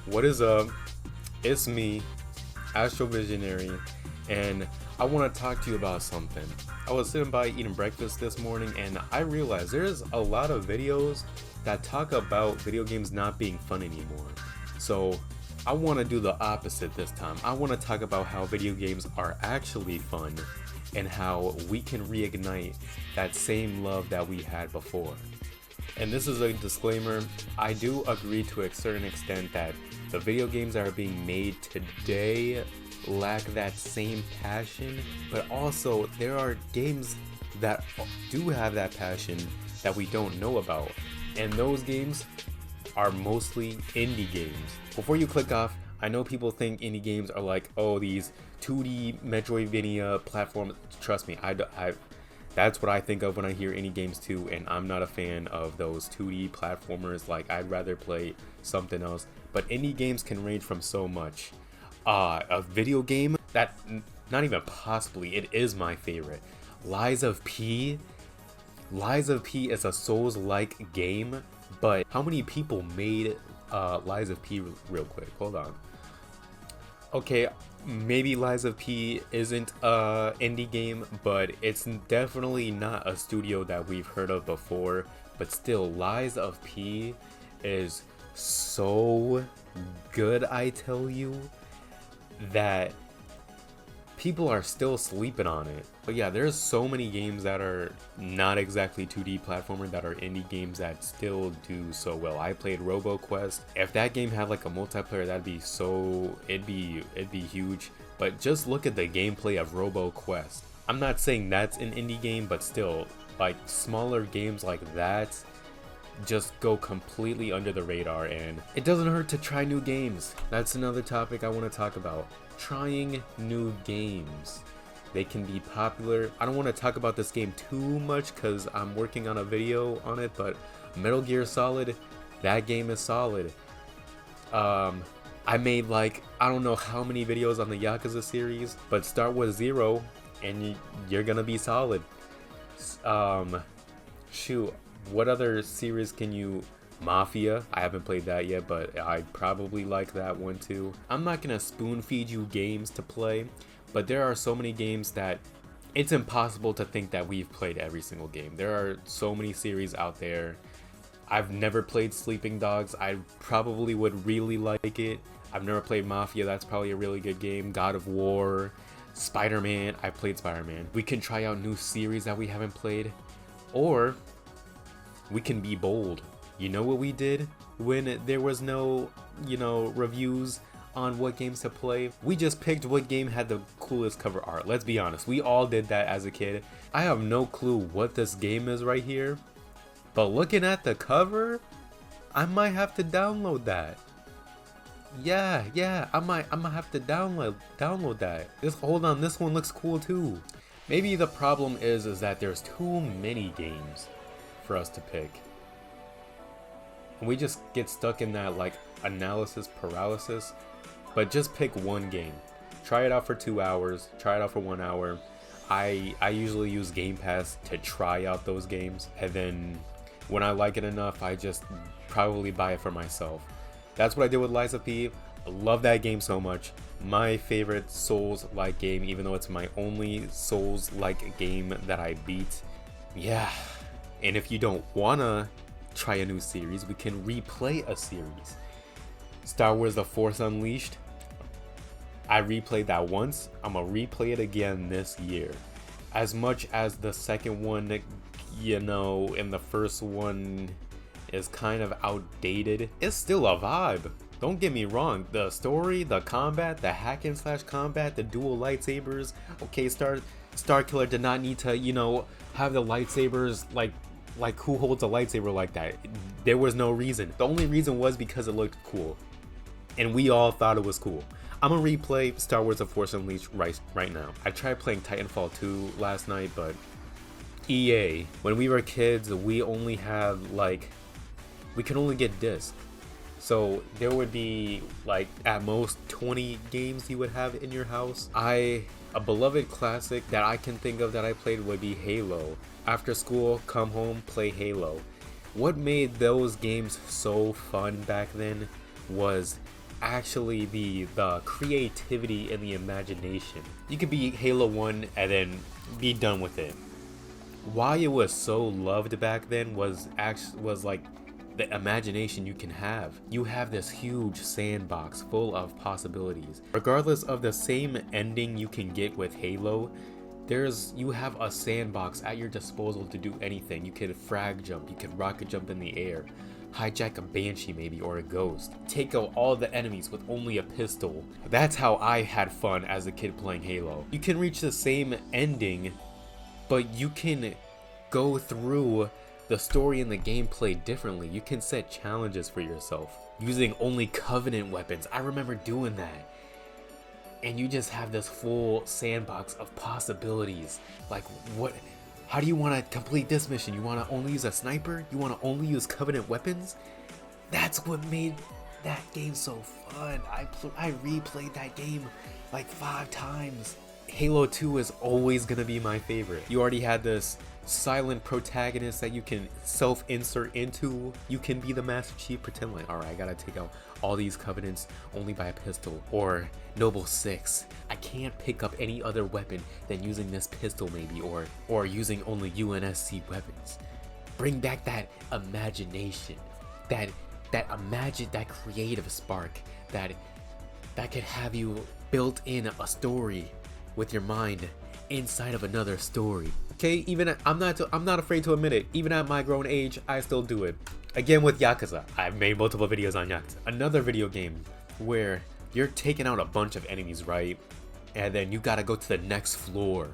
What is up? It's me, Astrovisionary, and I want to talk to you about something. I was sitting by eating breakfast this morning and I realized there's a lot of videos that talk about video games not being fun anymore. So I want to do the opposite this time. I want to talk about how video games are actually fun and how we can reignite that same love that we had before. And this is a disclaimer, I do agree to a certain extent that the video games that are being made today lack that same passion, but also there are games that do have that passion that we don't know about. And those games are mostly indie games. Before you click off, I know people think indie games are like, oh, these 2D Metroidvania platforms. Trust me, that's what I think of when I hear indie games too, and I'm not a fan of those 2D platformers. Like, I'd rather play something else. But indie games can range from so much. A video game that, not even possibly, it is my favorite. Lies of P. Lies of P is a Souls-like game, but how many people made Lies of P real quick? Hold on. Okay, maybe Lies of P isn't a indie game, but it's definitely not a studio that we've heard of before. But still, Lies of P is so good, I tell you, that people are still sleeping on it. But yeah, there's so many games that are not exactly 2D platformer that are indie games that still do so well. I played RoboQuest. If that game had like a multiplayer, that'd be so, it'd be huge. But just look at the gameplay of RoboQuest. I'm not saying that's an indie game, but still, like, smaller games like that just go completely under the radar, and it doesn't hurt to try new games. That's another topic I want to talk about. Trying new games. They can be popular. I don't want to talk about this game too much because I'm working on a video on it, but Metal Gear Solid, that game is solid. I made like, I don't know how many videos on the Yakuza series, but start with 0 and you're gonna be solid. Shoot, what other series can you... Mafia, I haven't played that yet, but I probably like that one too. I'm not gonna spoon feed you games to play, but there are so many games that it's impossible to think that we've played every single game. There are so many series out there. I've never played Sleeping Dogs. I probably would really like it. I've never played Mafia. That's probably a really good game. God of War, Spider-Man. I played Spider-Man. We can try out new series that we haven't played, or we can be bold. You know what we did when there was no, reviews on what games to play? We just picked what game had the coolest cover art. Let's be honest, we all did that as a kid. I have no clue what this game is right here, but looking at the cover, I might have to download that. Yeah, I might have to download that. Hold on, this one looks cool too. Maybe the problem is that there's too many games for us to pick. And we just get stuck in that like analysis paralysis. But just pick one game. Try it out for 2 hours. Try it out for 1 hour. I usually use Game Pass to try out those games. And then when I like it enough, I just probably buy it for myself. That's what I did with Lies of P. I love that game so much. My favorite Souls-like game, even though it's my only Souls-like game that I beat. Yeah. And if you don't wanna try a new series, we can replay a series. Star Wars The Force Unleashed, I replayed that once. I'm gonna replay it again this year. As much as the second one, and the first one is kind of outdated, it's still a vibe. Don't get me wrong, the story, the combat, the hack and slash combat, the dual lightsabers. Okay, Starkiller did not need to, have the lightsabers like who holds a lightsaber like that? There was no reason. The only reason was because it looked cool. And we all thought it was cool. I'm gonna replay Star Wars The Force Unleashed right now. I tried playing Titanfall 2 last night, but EA, when we were kids, we only had we could only get discs. So there would be like at most 20 games you would have in your house. A beloved classic that I can think of that I played would be Halo. After school, come home, play Halo. What made those games so fun back then was actually the creativity and the imagination. You could beat Halo 1 and then be done with it. Why it was so loved back then was like the imagination you can have. You have this huge sandbox full of possibilities. Regardless of the same ending you can get with Halo, you have a sandbox at your disposal to do anything. You could frag jump, you could rocket jump in the air, hijack a banshee maybe, or a ghost, take out all the enemies with only a pistol. That's how I had fun as a kid playing Halo. You can reach the same ending, but you can go through the story and the gameplay differently. You can set challenges for yourself using only Covenant weapons. I remember doing that. And you just have this full sandbox of possibilities. Like, how do you want to complete this mission? You want to only use a sniper? You want to only use Covenant weapons? That's what made that game so fun. I replayed that game like 5 times. Halo 2 is always gonna be my favorite. You already had this silent protagonist that you can self-insert into. You can be the Master Chief, pretend like, alright, I gotta take out all these Covenants only by a pistol. Or Noble 6, I can't pick up any other weapon than using this pistol maybe, or using only UNSC weapons. Bring back that imagination, that creative spark that could have you built in a story with your mind inside of another story. Okay, I'm not afraid to admit it. Even at my grown age, I still do it. Again with Yakuza, I've made multiple videos on Yakuza. Another video game where you're taking out a bunch of enemies, right? And then you gotta go to the next floor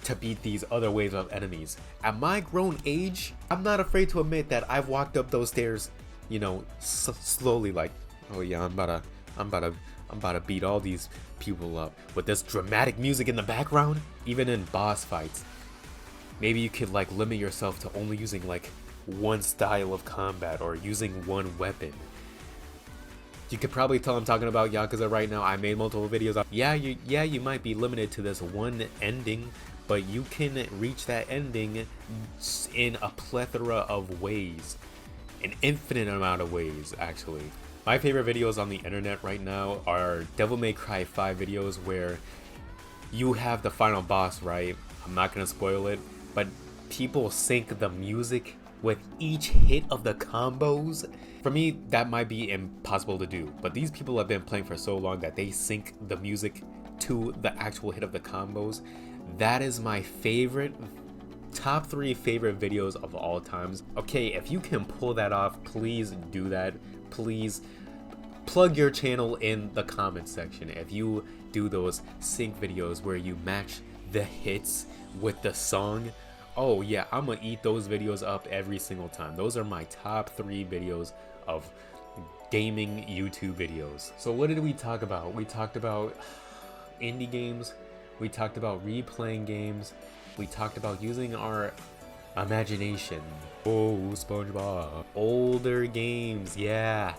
to beat these other waves of enemies. At my grown age, I'm not afraid to admit that I've walked up those stairs, you know, slowly, like, oh yeah, I'm about to beat all these people up with this dramatic music in the background. Even in boss fights, maybe you could like limit yourself to only using like one style of combat or using one weapon. You could probably tell I'm talking about Yakuza right now. I made multiple videos on, you might be limited to this one ending, but you can reach that ending in a plethora of ways, an infinite amount of ways actually. My favorite videos on the internet right now are Devil May Cry 5 videos where you have the final boss, right? I'm not gonna spoil it, but people sync the music with each hit of the combos. For me, that might be impossible to do, but these people have been playing for so long that they sync the music to the actual hit of the combos. That is my favorite, top 3 favorite videos of all times. Okay, if you can pull that off, please do that. Please plug your channel in the comment section if you do those sync videos where you match the hits with the song. Oh yeah, I'm gonna eat those videos up every single time. Those are my top 3 videos of gaming YouTube videos. So what did we talk about? We talked about indie games, we talked about replaying games, we talked about using our imagination. Oh, SpongeBob. Older games, yeah,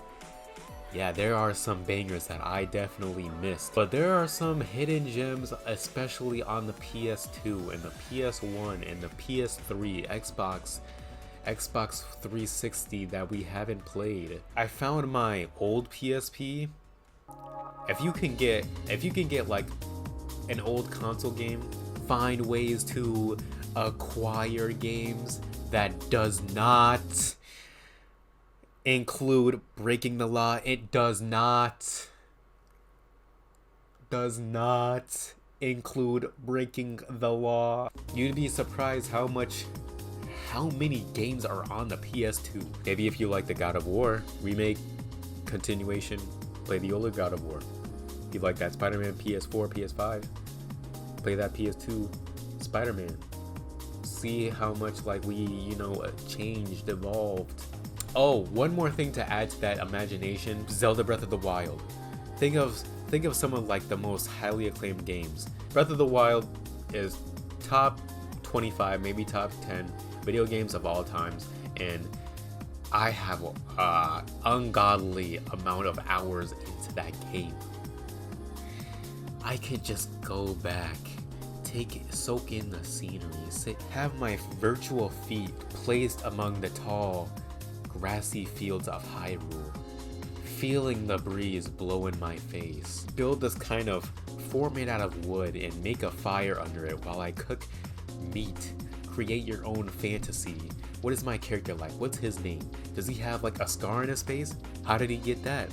there are some bangers that I definitely missed, but there are some hidden gems, especially on the PS2 and the PS1 and the PS3, Xbox 360 that we haven't played. I found my old PSP. If you can get like an old console game, find ways to acquire games that does not include breaking the law. It does not include breaking the law. You'd be surprised how many games are on the PS2. Maybe if you like the God of War remake, continuation, play the older God of War. If you like that Spider-Man PS4, PS5, play that PS2 Spider-Man. See how much like we, changed, evolved. Oh, one more thing to add to that imagination: Zelda Breath of the Wild. Think of some of like the most highly acclaimed games. Breath of the Wild is top 25, maybe top 10 video games of all times, and I have an ungodly amount of hours into that game. I could just go back, soak in the scenery, have my virtual feet placed among the tall, grassy fields of Hyrule, feeling the breeze blow in my face. Build this kind of form made out of wood and make a fire under it while I cook meat. Create your own fantasy. What is my character like? What's his name? Does he have like a scar in his face? How did he get that?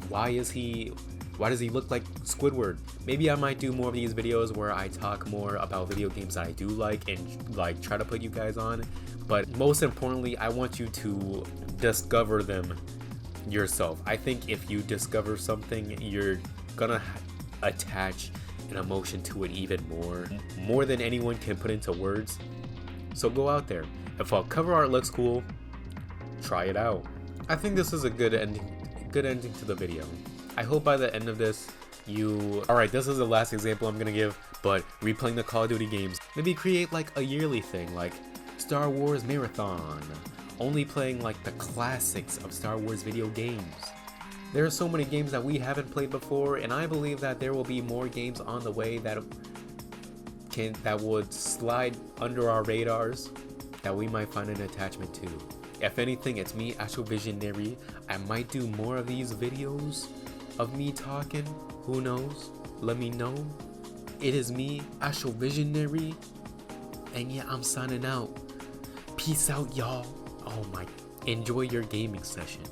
Why does he look like Squidward? Maybe I might do more of these videos where I talk more about video games that I do like and like try to put you guys on. But most importantly, I want you to discover them yourself. I think if you discover something, you're gonna attach an emotion to it even more than anyone can put into words. So go out there. If a cover art looks cool, try it out. I think this is a good ending to the video. I hope by the end of this alright, this is the last example I'm gonna give, but replaying the Call of Duty games. Maybe create like a yearly thing, like Star Wars Marathon. Only playing like the classics of Star Wars video games. There are so many games that we haven't played before, and I believe that there will be more games on the way that would slide under our radars that we might find an attachment to. If anything, it's me, Astro Visionary. I might do more of these videos of me talking. Who knows? Let me know. It is me, Astro Visionary. And yeah, I'm signing out. Peace out, y'all. Oh my. Enjoy your gaming session.